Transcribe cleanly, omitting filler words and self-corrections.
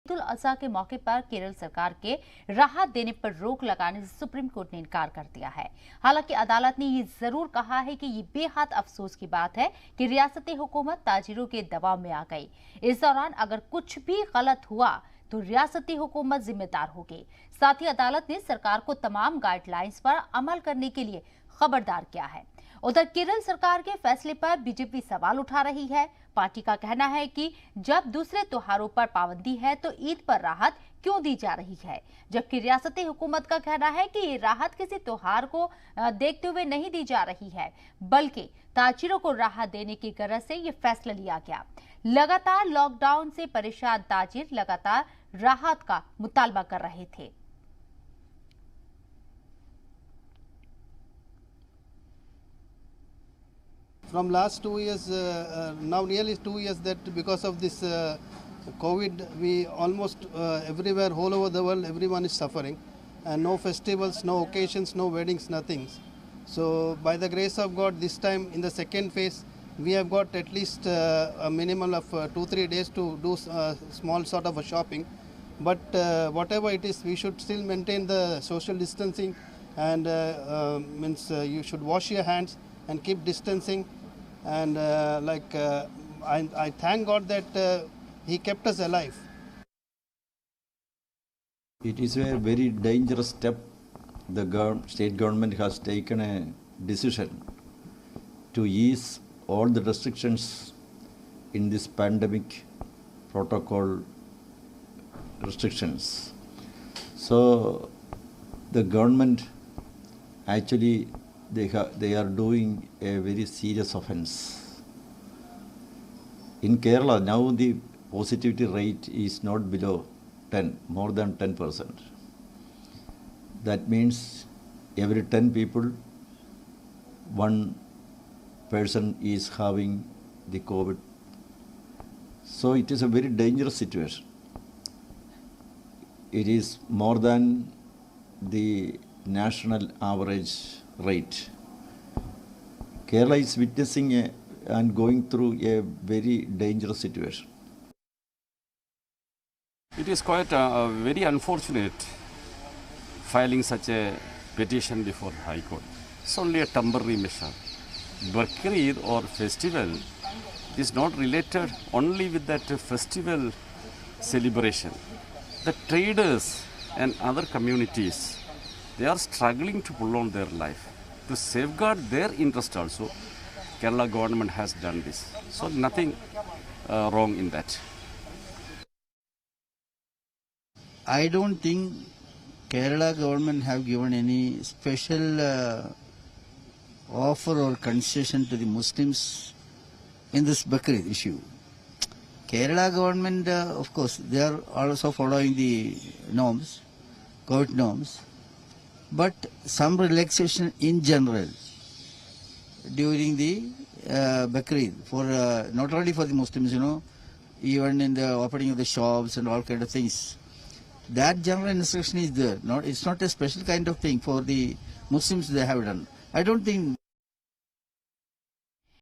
ईद उल अजहा के मौके पर केरल सरकार के राहत देने पर रोक लगाने से सुप्रीम कोर्ट ने इनकार कर दिया है। हालांकि अदालत ने ये जरूर कहा है कि ये बेहद अफसोस की बात है कि रियासती हुकूमत ताजिरों के दबाव में आ गई। इस दौरान अगर कुछ भी गलत हुआ तो रियासती हुकूमत जिम्मेदार होगी। साथ ही अदालत ने सरकार को तमाम गाइडलाइंस पर अमल करने के लिए खबरदार किया है। उधर केरल सरकार के फैसले पर बीजेपी सवाल उठा रही है। पार्टी का कहना है कि जब दूसरे त्योहारों पर पाबंदी है तो ईद पर राहत क्यों दी जा रही है, जबकि रियासती हुकूमत का कहना है कि ये राहत किसी त्योहार को देखते हुए नहीं दी जा रही है, बल्कि ताजिरों को राहत देने की गरज से ये फैसला लिया गया। लगातार लॉकडाउन से परेशान ताजिर लगातार राहत का मुतालबा कर रहे थे। From last 2 years, now nearly 2 years, that because of this COVID, we almost everywhere, all over the world, everyone is suffering, and no festivals, no occasions, no weddings, nothing. So by the grace of God, this time in the second phase, we have got at least a minimum of 2-3 days to do small sort of a shopping. But whatever it is, we should still maintain the social distancing, and means you should wash your hands and keep distancing. And I thank God that He kept us alive. It is a very dangerous step. The state government has taken a decision to ease all the restrictions in this pandemic protocol restrictions. So the government actually they are doing a very serious offense. In Kerala now the positivity rate is not below 10, more than 10%. That means every 10 people, one person is having the COVID. So it is a very dangerous situation. It is more than the national average rate. Kerala is witnessing and going through a very dangerous situation. It is quite very unfortunate filing such a petition before the High Court. It's only a temporary measure. Bakrid or festival is not related only with that festival celebration. The traders and other communities, they are struggling to pull on their life. To safeguard their interest also, Kerala government has done this. So nothing wrong in that. I don't think Kerala government have given any special offer or concession to the Muslims in this Bakrid issue. Kerala government, of course, they are also following the norms, COVID norms, but some relaxation in general during the Bakrid, for not only for the Muslims, even in the opening of the shops and all kind of things. That general instruction is there. It's not a special kind of thing for the Muslims they have done. I don't think